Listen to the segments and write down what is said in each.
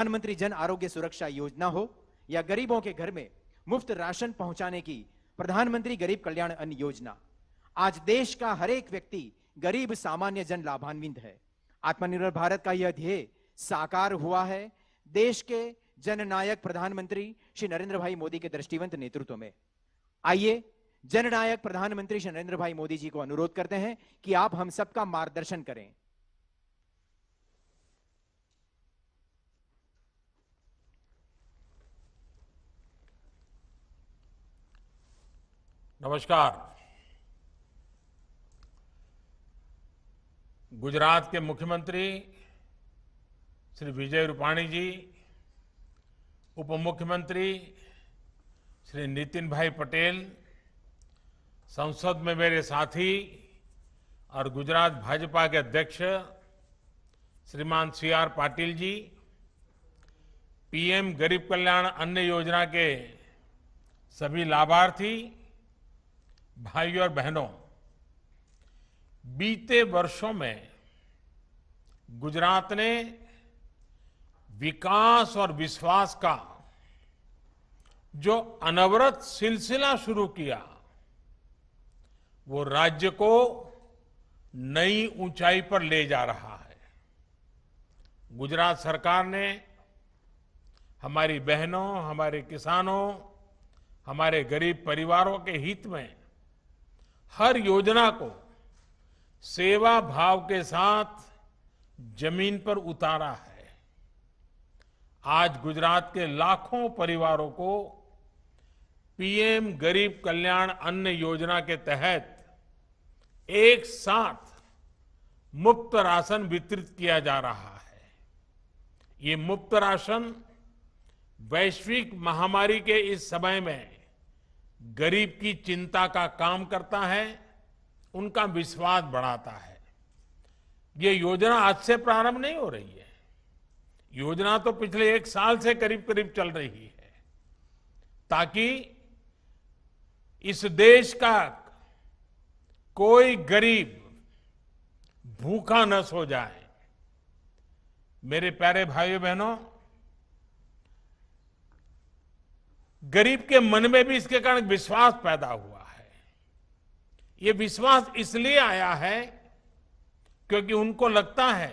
प्रधानमंत्री जन आरोग्य सुरक्षा योजना हो या गरीबों के घर में मुफ्त राशन पहुंचाने की प्रधानमंत्री गरीब कल्याण अन्न योजना, आज देश का हर एक व्यक्ति गरीब सामान्य जन लाभान्वित है। आत्मनिर्भर भारत का यह ध्येय साकार हुआ है देश के जननायक प्रधानमंत्री श्री नरेंद्र भाई मोदी के दृष्टिवंत नेतृत्व में। आइए जननायक प्रधानमंत्री श्री नरेंद्र भाई मोदी जी को अनुरोध करते हैं कि आप हम सबका मार्गदर्शन करें। नमस्कार। गुजरात के मुख्यमंत्री श्री विजय रूपाणी जी, उप मुख्यमंत्री श्री नितिन भाई पटेल, संसद में मेरे साथी और गुजरात भाजपा के अध्यक्ष श्रीमान सी.आर. पाटिल जी, पीएम गरीब कल्याण अन्न योजना के सभी लाभार्थी भाई और बहनों, बीते वर्षों में गुजरात ने विकास और विश्वास का जो अनवरत सिलसिला शुरू किया, वो राज्य को नई ऊंचाई पर ले जा रहा है। गुजरात सरकार ने हमारी बहनों, हमारे किसानों, हमारे गरीब परिवारों के हित में हर योजना को सेवा भाव के साथ जमीन पर उतारा है। आज गुजरात के लाखों परिवारों को पीएम गरीब कल्याण अन्न योजना के तहत एक साथ मुफ्त राशन वितरित किया जा रहा है। ये मुफ्त राशन वैश्विक महामारी के इस समय में गरीब की चिंता का काम करता है, उनका विश्वास बढ़ाता है। ये योजना आज से प्रारंभ नहीं हो रही है, योजना तो पिछले 1 साल से करीब करीब चल रही है, ताकि इस देश का कोई गरीब भूखा न सो जाए। मेरे प्यारे भाइयों बहनों, गरीब के मन में भी इसके कारण विश्वास पैदा हुआ है। ये विश्वास इसलिए आया है क्योंकि उनको लगता है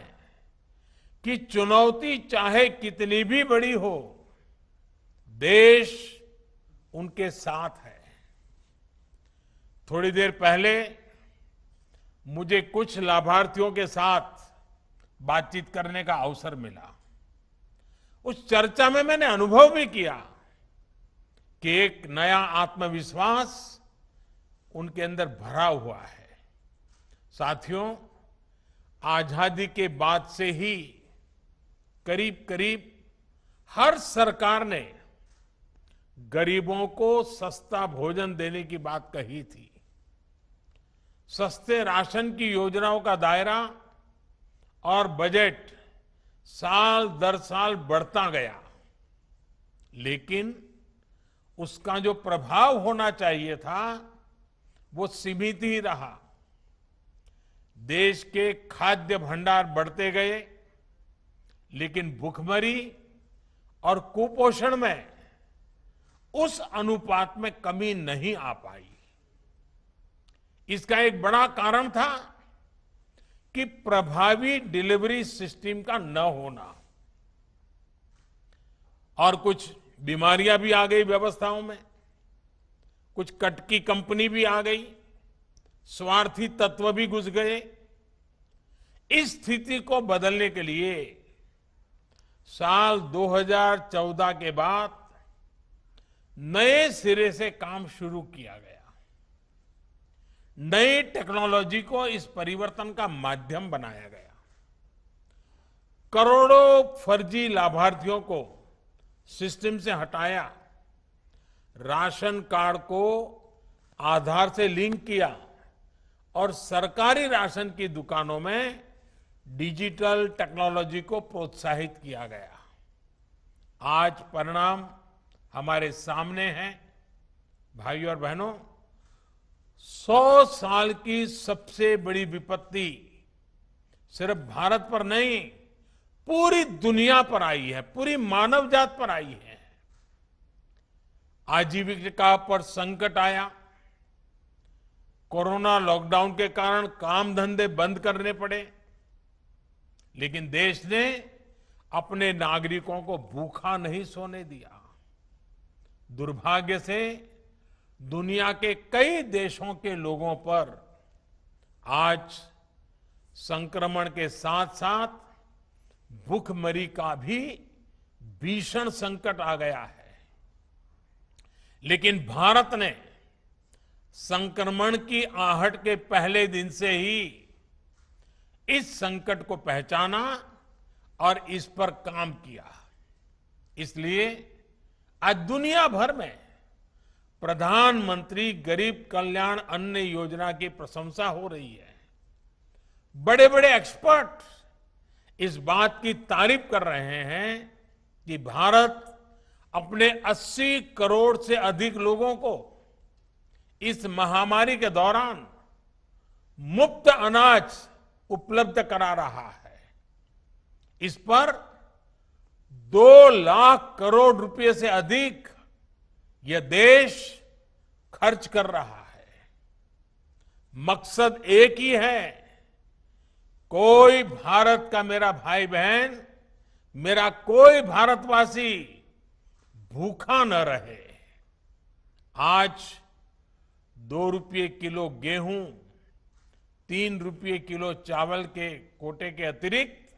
कि चुनौती चाहे कितनी भी बड़ी हो, देश उनके साथ है। थोड़ी देर पहले मुझे कुछ लाभार्थियों के साथ बातचीत करने का अवसर मिला। उस चर्चा में मैंने अनुभव भी किया कि एक नया आत्मविश्वास उनके अंदर भरा हुआ है। साथियों, आजादी के बाद से ही करीब करीब हर सरकार ने गरीबों को सस्ता भोजन देने की बात कही थी। सस्ते राशन की योजनाओं का दायरा और बजट साल दर साल बढ़ता गया, लेकिन उसका जो प्रभाव होना चाहिए था वो सीमित ही रहा। देश के खाद्य भंडार बढ़ते गए, लेकिन भूखमरी और कुपोषण में उस अनुपात में कमी नहीं आ पाई। इसका एक बड़ा कारण था कि प्रभावी डिलीवरी सिस्टम का न होना, और कुछ बीमारियां भी आ गई व्यवस्थाओं में, कुछ कटकी कंपनी भी आ गई, स्वार्थी तत्व भी घुस गए। इस स्थिति को बदलने के लिए साल 2014 के बाद नए सिरे से काम शुरू किया गया। नई टेक्नोलॉजी को इस परिवर्तन का माध्यम बनाया गया। करोड़ों फर्जी लाभार्थियों को सिस्टम से हटाया, राशन कार्ड को आधार से लिंक किया और सरकारी राशन की दुकानों में डिजिटल टेक्नोलॉजी को प्रोत्साहित किया गया। आज परिणाम हमारे सामने हैं। भाइयों और बहनों, 100 साल की सबसे बड़ी विपत्ति सिर्फ भारत पर नहीं, पूरी दुनिया पर आई है, पूरी मानव जात पर आई है। आजीविका पर संकट आया, कोरोना लॉकडाउन के कारण काम धंधे बंद करने पड़े, लेकिन देश ने अपने नागरिकों को भूखा नहीं सोने दिया। दुर्भाग्य से दुनिया के कई देशों के लोगों पर आज संक्रमण के साथ साथ भूखमरी का भी भीषण संकट आ गया है। लेकिन भारत ने संक्रमण की आहट के पहले दिन से ही इस संकट को पहचाना और इस पर काम किया। इसलिए आज दुनिया भर में प्रधानमंत्री गरीब कल्याण अन्न योजना की प्रशंसा हो रही है। बड़े बड़े एक्सपर्ट इस बात की तारीफ कर रहे हैं कि भारत अपने 80 करोड़ से अधिक लोगों को इस महामारी के दौरान मुफ्त अनाज उपलब्ध करा रहा है। इस पर 2 लाख करोड़ रुपए से अधिक यह देश खर्च कर रहा है। मकसद एक ही है, कोई भारत का मेरा भाई बहन, मेरा कोई भारतवासी भूखा न रहे। आज 2 रुपये किलो गेहूं, 3 रुपये किलो चावल के कोटे के अतिरिक्त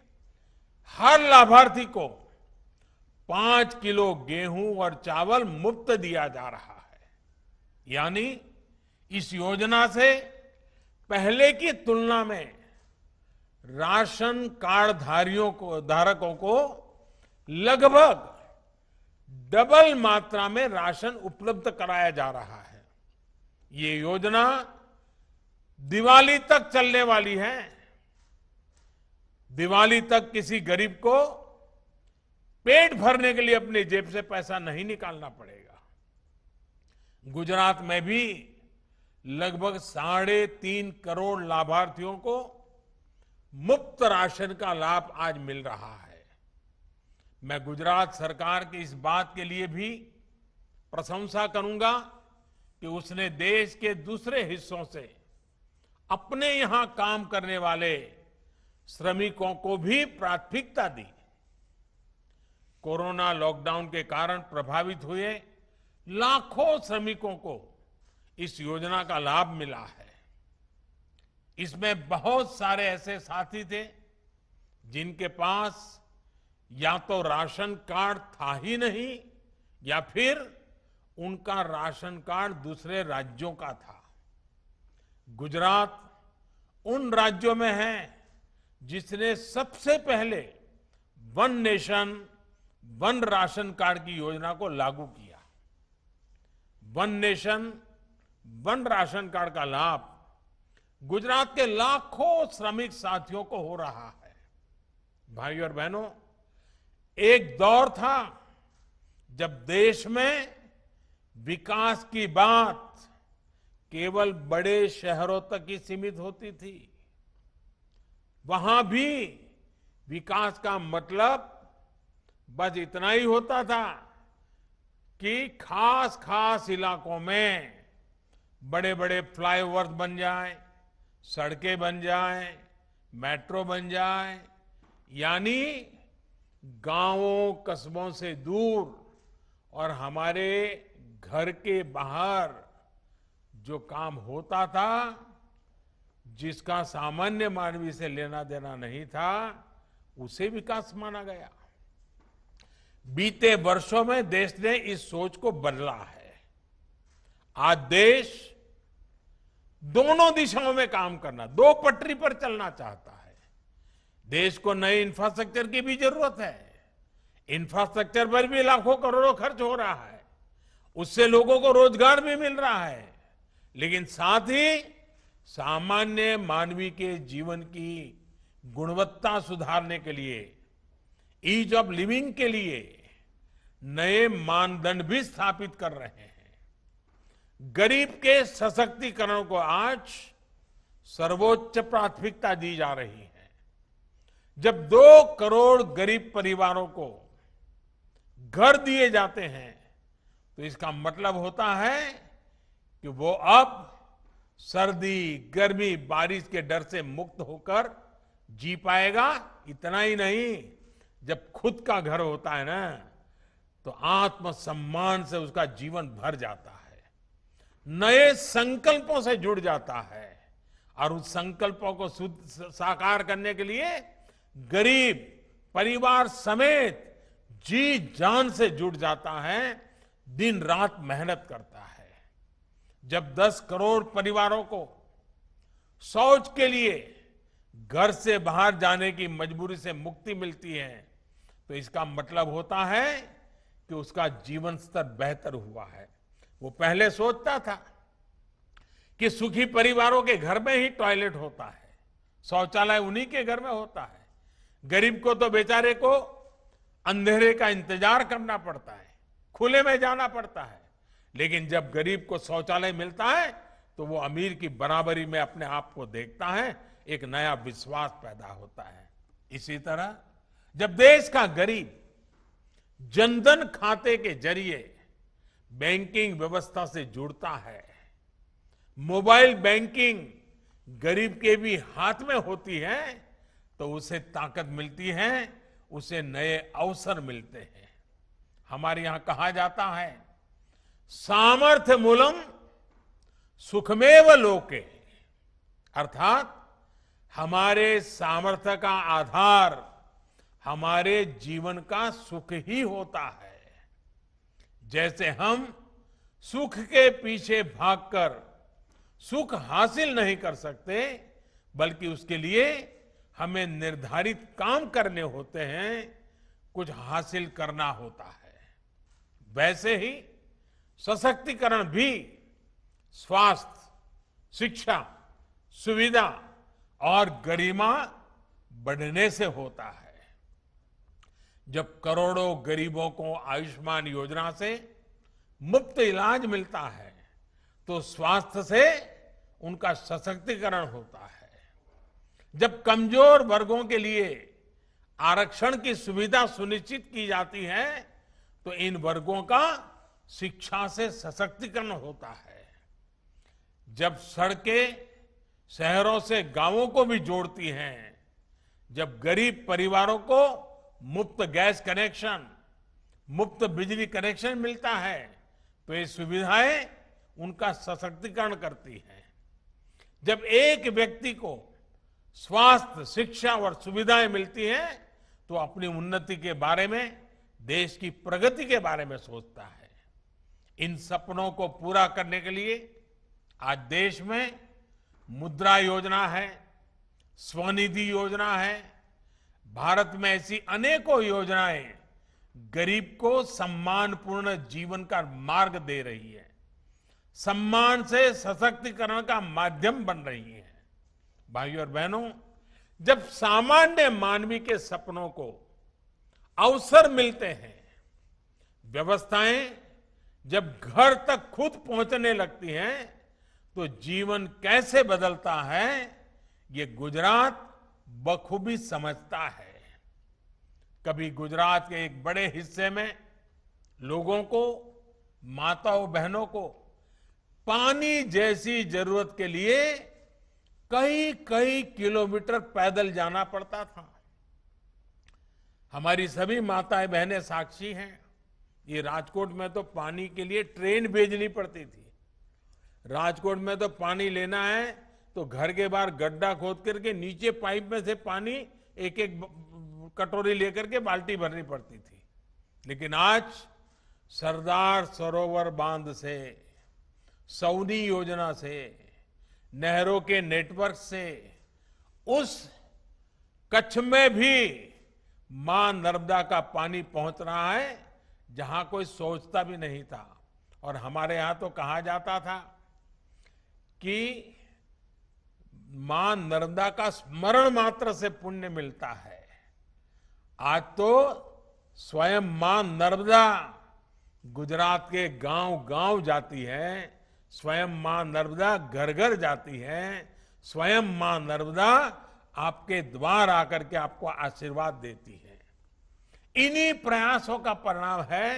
हर लाभार्थी को 5 किलो गेहूं और चावल मुफ्त दिया जा रहा है। यानी इस योजना से पहले की तुलना में राशन कार्ड धारकों को लगभग डबल मात्रा में राशन उपलब्ध कराया जा रहा है। ये योजना दिवाली तक चलने वाली है। दिवाली तक किसी गरीब को पेट भरने के लिए अपनी जेब से पैसा नहीं निकालना पड़ेगा। गुजरात में भी लगभग 3.5 करोड़ लाभार्थियों को मुफ्त राशन का लाभ आज मिल रहा है। मैं गुजरात सरकार की इस बात के लिए भी प्रशंसा करूंगा कि उसने देश के दूसरे हिस्सों से अपने यहां काम करने वाले श्रमिकों को भी प्राथमिकता दी। कोरोना लॉकडाउन के कारण प्रभावित हुए लाखों श्रमिकों को इस योजना का लाभ मिला है। इसमें बहुत सारे ऐसे साथी थे जिनके पास या तो राशन कार्ड था ही नहीं या फिर उनका राशन कार्ड दूसरे राज्यों का था। गुजरात उन राज्यों में है जिसने सबसे पहले one nation one ration card की योजना को लागू किया। One nation one ration card का लाभ गुजरात के लाखों श्रमिक साथियों को हो रहा है। भाइयों और बहनों, एक दौर था जब देश में विकास की बात केवल बड़े शहरों तक ही सीमित होती थी। वहां भी विकास का मतलब बस इतना ही होता था कि खास खास इलाकों में बड़े बड़े फ्लाईओवर्स बन जाएं, सड़कें बन जाएं, मेट्रो बन जाए, यानी गांवों कस्बों से दूर और हमारे घर के बाहर जो काम होता था, जिसका सामान्य मानवी से लेना देना नहीं था, उसे विकास माना गया। बीते वर्षों में देश ने इस सोच को बदला है। आज देश दोनों दिशाओं में काम करना, 2 पटरी पर चलना चाहता है। देश को नए इंफ्रास्ट्रक्चर की भी जरूरत है। इंफ्रास्ट्रक्चर पर भी लाखों करोड़ों खर्च हो रहा है, उससे लोगों को रोजगार भी मिल रहा है, लेकिन साथ ही सामान्य मानवी के जीवन की गुणवत्ता सुधारने के लिए, ईज ऑफ लिविंग के लिए नए मानदंड भी स्थापित कर रहे हैं। गरीब के सशक्तिकरण को आज सर्वोच्च प्राथमिकता दी जा रही है। जब 2 करोड़ गरीब परिवारों को घर दिए जाते हैं तो इसका मतलब होता है कि वो अब सर्दी, गर्मी, बारिश के डर से मुक्त होकर जी पाएगा। इतना ही नहीं, जब खुद का घर होता है ना, तो आत्मसम्मान से उसका जीवन भर जाता है, नए संकल्पों से जुड़ जाता है और उस संकल्पों को साकार करने के लिए गरीब परिवार समेत जी जान से जुड़ जाता है, दिन रात मेहनत करता है। जब 10 करोड़ परिवारों को शौच के लिए घर से बाहर जाने की मजबूरी से मुक्ति मिलती है तो इसका मतलब होता है कि उसका जीवन स्तर बेहतर हुआ है। वो पहले सोचता था कि सुखी परिवारों के घर में ही टॉयलेट होता है, शौचालय उन्हीं के घर में होता है, गरीब को तो बेचारे को अंधेरे का इंतजार करना पड़ता है, खुले में जाना पड़ता है। लेकिन जब गरीब को शौचालय मिलता है तो वो अमीर की बराबरी में अपने आप को देखता है, एक नया विश्वास पैदा होता है। इसी तरह जब देश का गरीब जनधन खाते के जरिए बैंकिंग व्यवस्था से जुड़ता है, मोबाइल बैंकिंग गरीब के भी हाथ में होती है, तो उसे ताकत मिलती है, उसे नए अवसर मिलते हैं। हमारे यहां कहा जाता है, सामर्थ्य मूलम सुखमेव लोके, अर्थात हमारे सामर्थ्य का आधार हमारे जीवन का सुख ही होता है। जैसे हम सुख के पीछे भागकर सुख हासिल नहीं कर सकते, बल्कि उसके लिए हमें निर्धारित काम करने होते हैं, कुछ हासिल करना होता है। वैसे ही सशक्तिकरण भी स्वास्थ्य, शिक्षा, सुविधा और गरिमा बढ़ने से होता है। जब करोड़ों गरीबों को आयुष्मान योजना से मुफ्त इलाज मिलता है तो स्वास्थ्य से उनका सशक्तिकरण होता है। जब कमजोर वर्गों के लिए आरक्षण की सुविधा सुनिश्चित की जाती है तो इन वर्गों का शिक्षा से सशक्तिकरण होता है। जब सड़कें शहरों से गांवों को भी जोड़ती हैं, जब गरीब परिवारों को मुफ्त गैस कनेक्शन, मुफ्त बिजली कनेक्शन मिलता है तो ये सुविधाएं उनका सशक्तिकरण करती हैं। जब एक व्यक्ति को स्वास्थ्य, शिक्षा और सुविधाएं मिलती हैं तो अपनी उन्नति के बारे में, देश की प्रगति के बारे में सोचता है। इन सपनों को पूरा करने के लिए आज देश में मुद्रा योजना है, स्वनिधि योजना है। भारत में ऐसी अनेकों योजनाएं गरीब को सम्मानपूर्ण जीवन का मार्ग दे रही है, सम्मान से सशक्तिकरण का माध्यम बन रही है। भाइयों और बहनों, जब सामान्य मानवी के सपनों को अवसर मिलते हैं, व्यवस्थाएं जब घर तक खुद पहुंचने लगती हैं, तो जीवन कैसे बदलता है ये गुजरात बखूबी समझता है। कभी गुजरात के एक बड़े हिस्से में लोगों को, माताओं बहनों को पानी जैसी जरूरत के लिए कई कई किलोमीटर पैदल जाना पड़ता था। हमारी सभी माताएं बहनें साक्षी हैं। ये राजकोट में तो पानी के लिए ट्रेन भेजनी पड़ती थी। राजकोट में तो पानी लेना है तो घर के बाहर गड्ढा खोद करके नीचे पाइप में से पानी एक एक कटोरी लेकर के बाल्टी भरनी पड़ती थी। लेकिन आज सरदार सरोवर बांध से, सौनी योजना से, नहरों के नेटवर्क से उस कच्छ में भी मां नर्मदा का पानी पहुंच रहा है जहां कोई सोचता भी नहीं था। और हमारे यहां तो कहा जाता था कि मां नर्मदा का स्मरण मात्र से पुण्य मिलता है। आज तो स्वयं मां नर्मदा गुजरात के गांव गांव जाती है, स्वयं मां नर्मदा घर घर जाती है, स्वयं मां नर्मदा आपके द्वार आकर के आपको आशीर्वाद देती है। इन्हीं प्रयासों का परिणाम है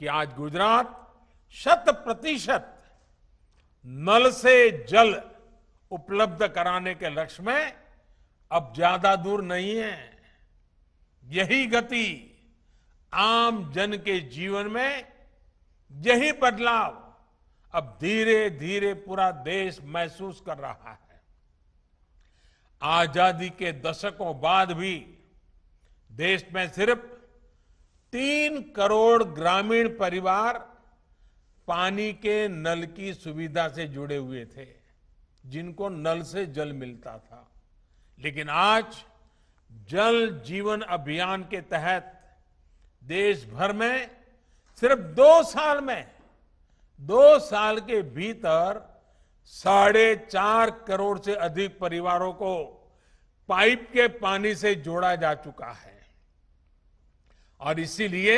कि आज गुजरात 100% नल से जल उपलब्ध कराने के लक्ष्य में अब ज्यादा दूर नहीं है। यही गति आम जन के जीवन में, यही बदलाव अब धीरे धीरे पूरा देश महसूस कर रहा है। आजादी के दशकों बाद भी देश में सिर्फ 3 करोड़ ग्रामीण परिवार पानी के नल की सुविधा से जुड़े हुए थे, जिनको नल से जल मिलता था। लेकिन आज जल जीवन अभियान के तहत देश भर में सिर्फ 2 साल के भीतर 4.5 करोड़ से अधिक परिवारों को पाइप के पानी से जोड़ा जा चुका है। और इसीलिए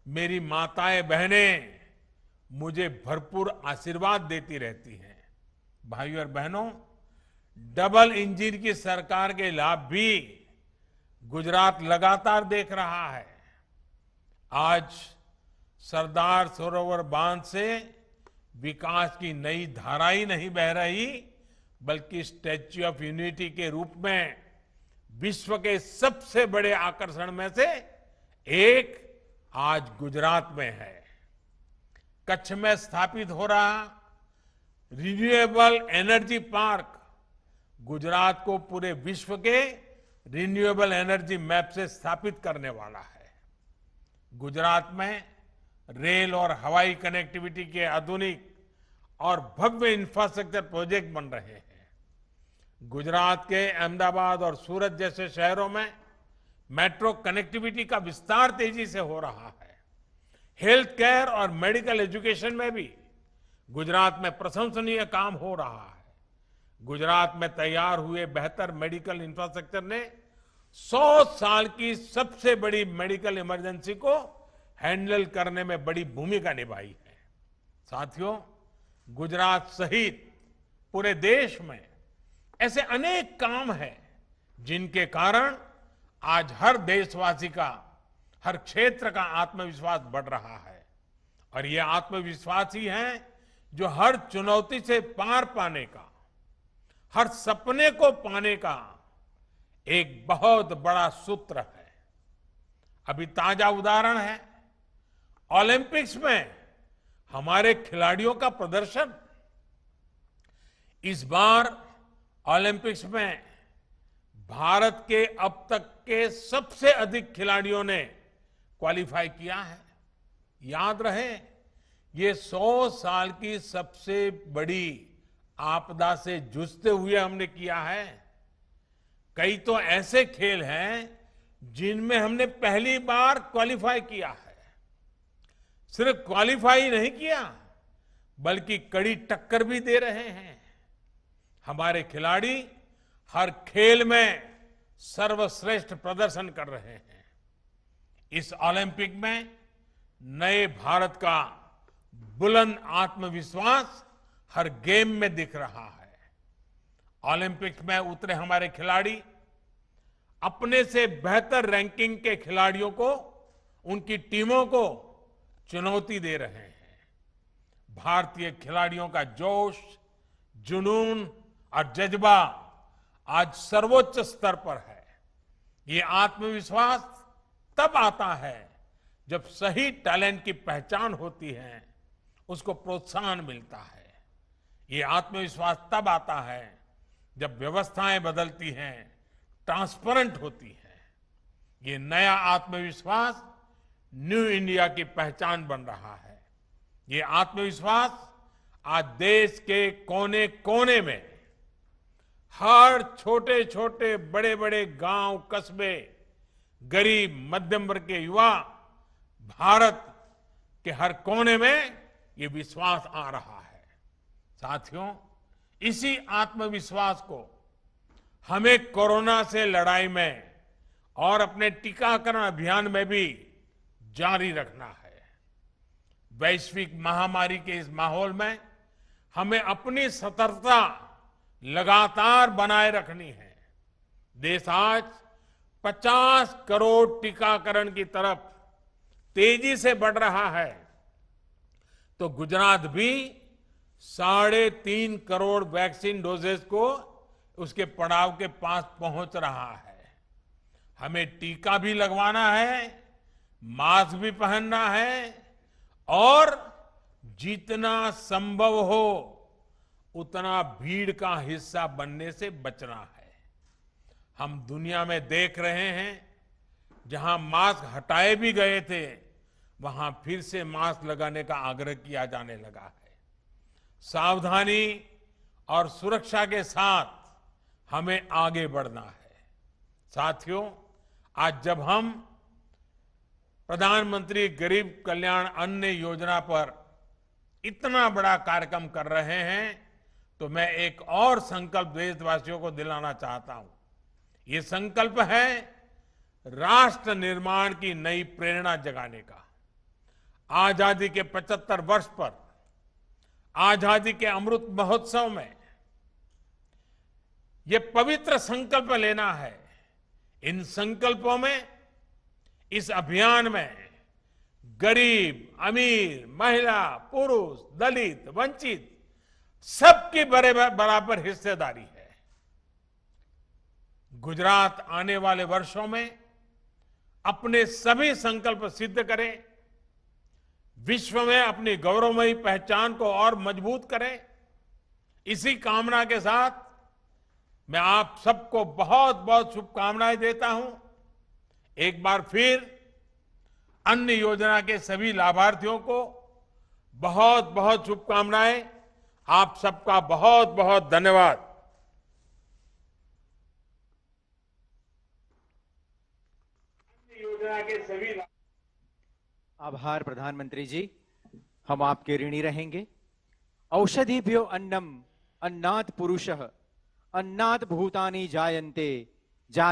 मेरी माताएं बहनें मुझे भरपूर आशीर्वाद देती रहती हैं। भाइयों और बहनों, डबल इंजन की सरकार के लाभ भी गुजरात लगातार देख रहा है। आज सरदार सरोवर बांध से विकास की नई धारा ही नहीं बह रही, बल्कि स्टैच्यू ऑफ यूनिटी के रूप में विश्व के सबसे बड़े आकर्षण में से एक आज गुजरात में है। कच्छ में स्थापित हो रहा रिन्यूएबल एनर्जी पार्क गुजरात को पूरे विश्व के रिन्यूएबल एनर्जी मैप से स्थापित करने वाला है। गुजरात में रेल और हवाई कनेक्टिविटी के आधुनिक और भव्य इंफ्रास्ट्रक्चर प्रोजेक्ट बन रहे हैं। गुजरात के अहमदाबाद और सूरत जैसे शहरों में मेट्रो कनेक्टिविटी का विस्तार तेजी से हो रहा है। हेल्थ केयर और मेडिकल एजुकेशन में भी गुजरात में प्रशंसनीय काम हो रहा है। गुजरात में तैयार हुए बेहतर मेडिकल इंफ्रास्ट्रक्चर ने 100 साल की सबसे बड़ी मेडिकल इमरजेंसी को हैंडल करने में बड़ी भूमिका निभाई है। साथियों, गुजरात सहित पूरे देश में ऐसे अनेक काम हैं जिनके कारण आज हर देशवासी का, हर क्षेत्र का आत्मविश्वास बढ़ रहा है। और ये आत्मविश्वास ही है जो हर चुनौती से पार पाने का, हर सपने को पाने का एक बहुत बड़ा सूत्र है। अभी ताजा उदाहरण है ओलंपिक्स में हमारे खिलाड़ियों का प्रदर्शन। इस बार ओलंपिक्स में भारत के अब तक के सबसे अधिक खिलाड़ियों ने क्वालिफाई किया है। याद रहे, ये 100 साल की सबसे बड़ी आपदा से जूझते हुए हमने किया है। कई तो ऐसे खेल हैं जिनमें हमने पहली बार क्वालिफाई किया है। सिर्फ क्वालिफाई नहीं किया, बल्कि कड़ी टक्कर भी दे रहे हैं। हमारे खिलाड़ी हर खेल में सर्वश्रेष्ठ प्रदर्शन कर रहे हैं। इस ओलंपिक में नए भारत का बुलंद आत्मविश्वास हर गेम में दिख रहा है। ओलंपिक्स में उतरे हमारे खिलाड़ी अपने से बेहतर रैंकिंग के खिलाड़ियों को, उनकी टीमों को चुनौती दे रहे हैं। भारतीय खिलाड़ियों का जोश, जुनून और जज्बा आज सर्वोच्च स्तर पर है। ये आत्मविश्वास तब आता है जब सही टैलेंट की पहचान होती है, उसको प्रोत्साहन मिलता है। ये आत्मविश्वास तब आता है जब व्यवस्थाएं बदलती हैं, ट्रांसपेरेंट होती है। ये नया आत्मविश्वास न्यू इंडिया की पहचान बन रहा है। ये आत्मविश्वास आज देश के कोने कोने में, हर छोटे छोटे बड़े बड़े गांव, कस्बे, गरीब मध्यम वर्ग के युवा, भारत के हर कोने में ये विश्वास आ रहा है। साथियों, इसी आत्मविश्वास को हमें कोरोना से लड़ाई में और अपने टीकाकरण अभियान में भी जारी रखना है। वैश्विक महामारी के इस माहौल में हमें अपनी सतर्कता लगातार बनाए रखनी है। देश आज 50 करोड़ टीकाकरण की तरफ तेजी से बढ़ रहा है, तो गुजरात भी 3.5 करोड़ वैक्सीन डोजेस को उसके पड़ाव के पास पहुंच रहा है। हमें टीका भी लगवाना है, मास्क भी पहनना है और जितना संभव हो उतना भीड़ का हिस्सा बनने से बचना है। हम दुनिया में देख रहे हैं, जहां मास्क हटाए भी गए थे वहां फिर से मास्क लगाने का आग्रह किया जाने लगा है। सावधानी और सुरक्षा के साथ हमें आगे बढ़ना है। साथियों, आज जब हम प्रधानमंत्री गरीब कल्याण अन्न योजना पर इतना बड़ा कार्यक्रम कर रहे हैं, तो मैं एक और संकल्प देशवासियों को दिलाना चाहता हूं। ये संकल्प है राष्ट्र निर्माण की नई प्रेरणा जगाने का। आजादी के 75 वर्ष पर आजादी के अमृत महोत्सव में ये पवित्र संकल्प लेना है। इन संकल्पों में, इस अभियान में गरीब, अमीर, महिला, पुरुष, दलित, वंचित सबकी बराबर हिस्सेदारी है। गुजरात आने वाले वर्षों में अपने सभी संकल्प सिद्ध करे, विश्व में अपनी गौरवमयी पहचान को और मजबूत करे। इसी कामना के साथ मैं आप सबको बहुत बहुत शुभकामनाएं देता हूं। एक बार फिर अन्न योजना के सभी लाभार्थियों को बहुत बहुत शुभकामनाएं। आप सबका बहुत बहुत धन्यवाद। अन्न योजना के सभी आभार प्रधानमंत्री जी, हम आपके ऋणी रहेंगे। औषधिभ्यो अन्नम अन्नात् पुरुषः अन्नात् भूतानि जायन्ते